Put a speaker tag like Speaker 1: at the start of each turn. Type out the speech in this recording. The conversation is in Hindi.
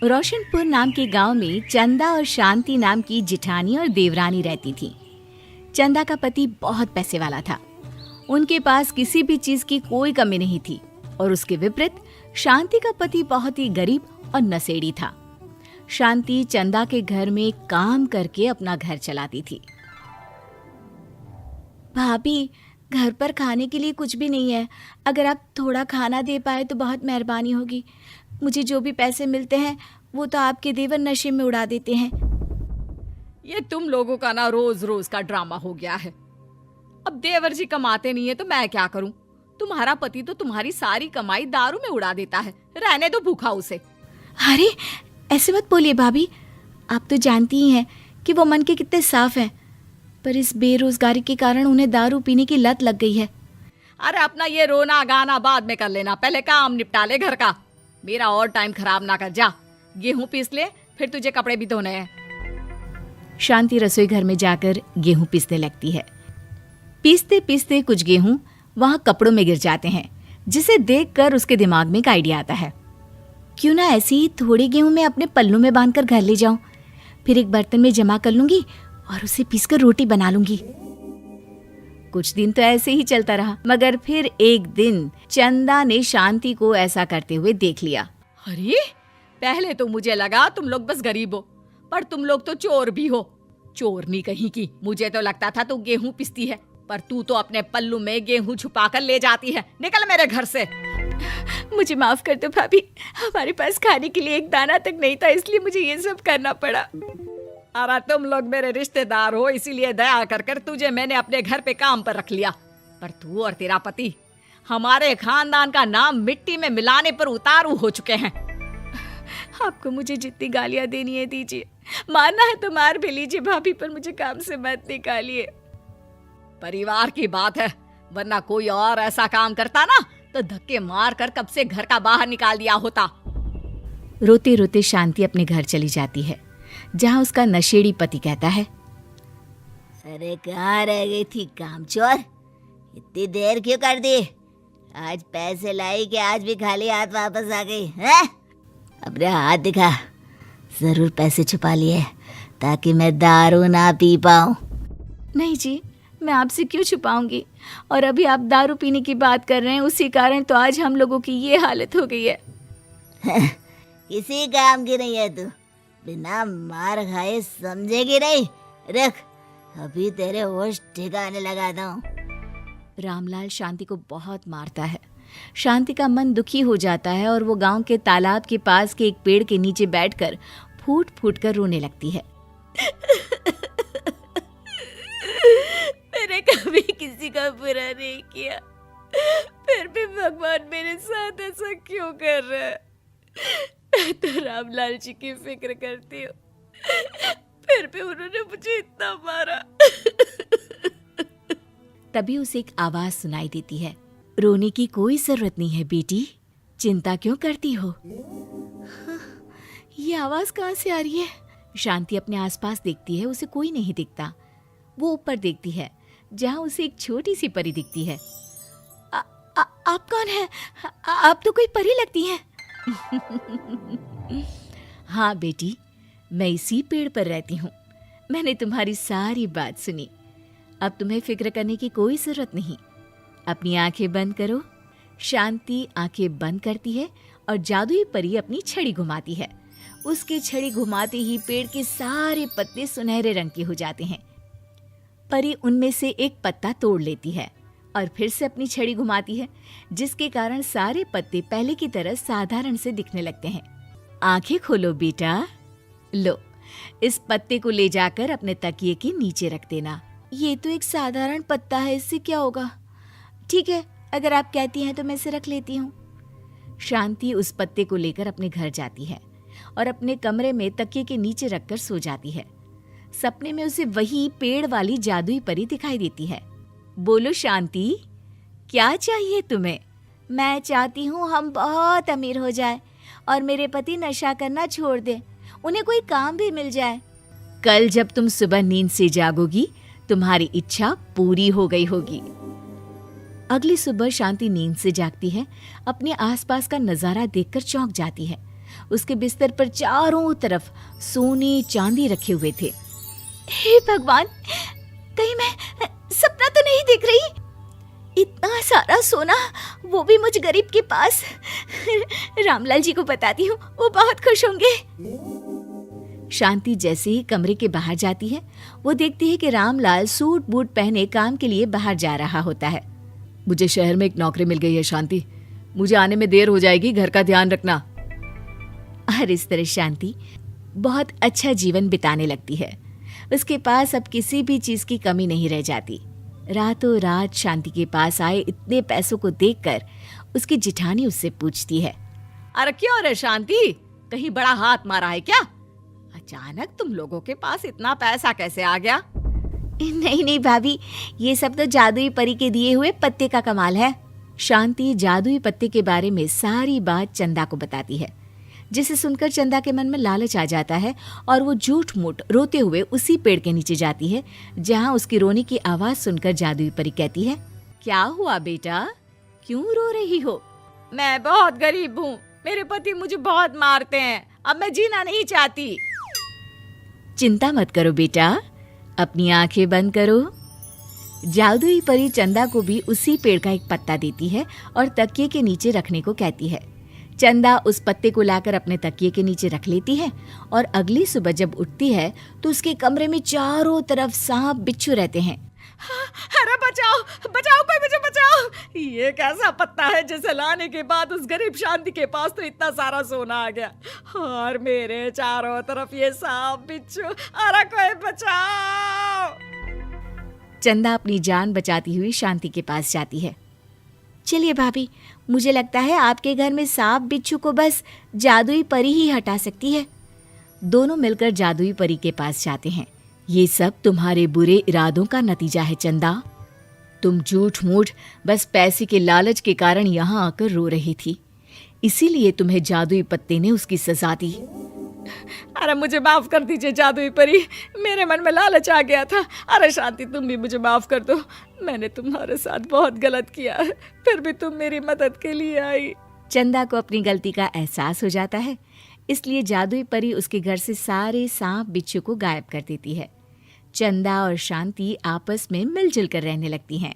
Speaker 1: रोशनपुर नाम के गांव में चंदा और शांति नाम की जिठानी और देवरानी रहती थी। चंदा का पति बहुत पैसे वाला था। उनके पास किसी भी चीज की कोई कमी नहीं थी और उसके विपरीत शांति का पति बहुत ही गरीब और नशेड़ी था। शांति चंदा के घर में काम करके अपना घर चलाती थी। भाभी, घर पर खाने के लिए कुछ भी नहीं है। अगर आप थोड़ा खाना दे पाए तो बहुत मेहरबानी होगी। मुझे जो भी पैसे मिलते हैं वो तो आपके देवर नशे में उड़ा देते हैं।
Speaker 2: ये तुम लोगों का ना रोज रोज का ड्रामा हो गया है। अब देवर जी कमाते नहीं है तो मैं क्या करूं? तुम्हारा पति तो तुम्हारी सारी कमाई दारू में उड़ा देता है। रहने दो भूखा उसे।
Speaker 1: अरे ऐसे मत बोलिए भाभी, आप तो जानती ही हैं कि वो मन के कितने साफ हैं, पर इस बेरोजगारी के कारण उन्हें दारू पीने की लत लग गई है।
Speaker 2: अरे अपना ये रोना गाना बाद में कर लेना, पहले काम निपटा ले घर का। मेरा और टाइम खराब ना कर। जा गेहूं पीस ले, फिर तुझे कपड़े भी धोने हैं।
Speaker 1: शांति रसोई घर में जाकर गेहूं पीसने लगती है। पीसते पीसते कुछ गेहूं वहां कपड़ों में गिर जाते हैं, जिसे देखकर उसके दिमाग में एक आइडिया आता है। क्यों ना ऐसे ही थोड़े गेहूं मैं अपने पल्लू में बांधकर घर ले जाऊं, फिर एक बर्तन में जमा कर लूंगी और उसे पीसकर रोटी बना लूंगी। कुछ दिन तो ऐसे ही चलता रहा, मगर फिर एक दिन चंदा ने शांति को ऐसा करते हुए देख लिया।
Speaker 2: अरे पहले तो मुझे लगा तुम लोग बस गरीब हो, पर तुम लोग तो चोर भी हो। चोरनी कहीं की। मुझे तो लगता था तू गेहूं पिसती है, पर तू तो अपने पल्लू में गेहूं छुपा कर ले जाती है। निकल मेरे घर से।
Speaker 1: मुझे माफ कर दो भाभी, हमारे पास खाने के लिए एक दाना तक नहीं था, इसलिए मुझे ये सब करना पड़ा।
Speaker 2: अरे तुम लोग मेरे रिश्तेदार हो, इसीलिए दया कर कर तुझे मैंने अपने घर पे काम पर रख लिया, पर तू और तेरा पति हमारे खानदान का नाम मिट्टी में मिलाने पर उतारू हो चुके हैं।
Speaker 1: आपको मुझे जितनी गालियां देनी है दीजिए, मारना है तो मार भी लीजिए भाभी, पर मुझे काम से मत निकालिए।
Speaker 2: परिवार की बात है, वरना कोई और ऐसा काम करता ना तो धक्के मार कर कब से घर का बाहर निकाल दिया होता।
Speaker 1: रोते रोते शांति अपने घर चली जाती है, जहाँ उसका नशेड़ी पति कहता है,
Speaker 3: अरे कहाँ रह गई थी कामचोर? इतनी देर क्यों कर दी? आज पैसे लाई कि आज भी खाली हाथ वापस आ गई है? अपने हाथ दिखा। जरूर पैसे छुपा लिए ताकि मैं दारू ना पी पाऊं।
Speaker 1: नहीं जी, मैं आपसे क्यों छुपाऊंगी, और अभी आप दारू पीने की बात कर रहे हैं, उसी कारण तो आज हम लोगों की ये हालत हो गई है।
Speaker 3: किसी काम की नहीं है तू, बिना मार खाए समझेगी नहीं। रख, अभी तेरे होश ठिकाने लगाता हूँ।
Speaker 1: रामलाल शांति को बहुत मारता है। शांति का मन दुखी हो जाता है और वो गांव के तालाब के पास के एक पेड़ के नीचे बैठकर फूट फूट कर रोने लगती है।
Speaker 3: मैंने कभी किसी का बुरा नहीं किया, फिर भी भगवान मेरे साथ ऐसा क्यों कर रहा है? मैं तो रामलाल जी की फिक्र करती हूँ, फिर भी उन्होंने मुझे इतना मारा।
Speaker 1: तभी उसे एक आवाज सुनाई देती है, रोने की कोई जरूरत नहीं है बेटी, चिंता क्यों करती हो? ये आवाज कहाँ से आ रही है? शांति अपने आसपास देखती है, उसे कोई नहीं दिखता। वो ऊपर देखती है, जहाँ उसे एक छोटी सी परी दिखती है। आप कौन है? आप तो कोई परी लगती हैं। हाँ बेटी, मैं इसी पेड़ पर रहती हूँ। मैंने तुम्हारी सारी बात सुनी, अब तुम्हें फिक्र करने की कोई जरूरत नहीं। अपनी आंखें बंद करो। शांति आंखें बंद करती है और जादुई परी अपनी छड़ी घुमाती है। उसकी छड़ी घुमाते ही पेड़ के सारे पत्ते सुनहरे रंग के हो जाते हैं। परी उनमें से एक पत्ता तोड़ लेती है और फिर से अपनी छड़ी घुमाती है, जिसके कारण सारे पत्ते पहले की तरह साधारण से दिखने लगते हैं। आंखें खोलो बेटा। लो, इस पत्ते को ले जाकर अपने तकिए के नीचे रख देना। ये तो एक साधारण पत्ता है, इससे क्या होगा? ठीक है, अगर आप कहती हैं तो मैं इसे रख लेती हूँ। शांति उस पत्ते को लेकर अपने घर जाती है और अपने कमरे में तकिए के नीचे रखकर सो जाती है। सपने में उसे वही पेड़ वाली जादुई परी दिखाई देती है। बोलो शांति, क्या चाहिए तुम्हें? मैं चाहती हूँ हम बहुत अमीर हो जाए और मेरे पति नशा करना छोड़ दे, उन्हें कोई काम भी मिल जाए। कल जब तुम सुबह नींद से जागोगी, तुम्हारी इच्छा पूरी हो गई होगी। अगली सुबह शांति नींद से जागती है। अपने आसपास का नजारा देखकर चौंक जाती है। उसके बिस्तर पर चारों तरफ सोने चांदी रखे हुए थे। हे भगवान, कहीं मैं सपना तो नहीं देख रही? इतना सारा सोना, वो भी मुझ गरीब के पास। रामलाल जी को बताती हूँ, वो बहुत खुश होंगे। शांति जैसे ही कमरे के बाहर जाती है, वो देखती है कि रामलाल सूट बूट पहने काम के लिए बाहर जा रहा होता है।
Speaker 2: मुझे शहर में एक नौकरी मिल गई है शांति, मुझे आने में देर हो जाएगी, घर का ध्यान रखना।
Speaker 1: और इस तरह शांति बहुत अच्छा जीवन बिताने लगती है। उसके पास अब किसी भी चीज की कमी नहीं रह जाती। रातों रात शांति के पास आए इतने पैसों को देखकर उसकी जिठानी उससे पूछती है,
Speaker 2: अरे क्यों रे शांति, कहीं बड़ा हाथ मारा है क्या? अचानक तुम लोगों के पास इतना पैसा कैसे आ गया?
Speaker 1: नहीं नहीं भाभी, ये सब तो जादुई परी के दिए हुए पत्ते का कमाल है। शांति जादुई पत्ते के बारे में सारी बात चंदा को बताती है, जिसे सुनकर चंदा के मन में लालच आ जाता है और वो झूठ मूठ रोते हुए उसी पेड़ के नीचे जाती है जहाँ उसकी रोने की आवाज सुनकर जादुई परी कहती है,
Speaker 2: क्या हुआ बेटा, क्यों रो रही हो? मैं बहुत गरीब हूँ, मेरे पति मुझे बहुत मारते हैं, अब मैं जीना नहीं चाहती।
Speaker 1: चिंता मत करो बेटा, अपनी आंखें बंद करो। जादुई परी चंदा को भी उसी पेड़ का एक पत्ता देती है और तकिए के नीचे रखने को कहती है। चंदा उस पत्ते को लाकर अपने तकिए के नीचे रख लेती है और अगली सुबह जब उठती है तो उसके कमरे में चारों तरफ सांप बिच्छू रहते हैं।
Speaker 2: अरे बचाओ बचाओ, कोई मुझे बचाओ, ये कैसा पत्ता है जिसे लाने के बाद उस गरीब शांति के पास तो इतना सारा सोना आ गया, और मेरे चारों तरफ ये सांप बिच्छू, अरे कोई बचाओ।
Speaker 1: चंदा अपनी जान बचाती हुई शांति के पास जाती है। चलिए भाभी, मुझे लगता है आपके घर में सांप बिच्छू को बस जादुई परी ही हटा सकती है। दोनों मिलकर जादुई परी के पास जाते हैं। ये सब तुम्हारे बुरे इरादों का नतीजा है चंदा। तुम झूठ मूठ बस पैसे के लालच के कारण यहाँ आकर रो रही थी, इसीलिए तुम्हें जादुई पत्ते ने उसकी सजा दी।
Speaker 2: अरे मुझे माफ कर दीजिए जादुई परी, मेरे मन में लालच आ गया था। अरे शांति, तुम भी मुझे माफ कर दो, मैंने तुम्हारे साथ बहुत गलत किया है, फिर भी तुम मेरी मदद के लिए आई।
Speaker 1: चंदा को अपनी गलती का एहसास हो जाता है, इसलिए जादुई परी उसके घर से सारे सांप बिच्छू को गायब कर देती है। चंदा और शांति आपस में मिलजुल कर रहने लगती हैं।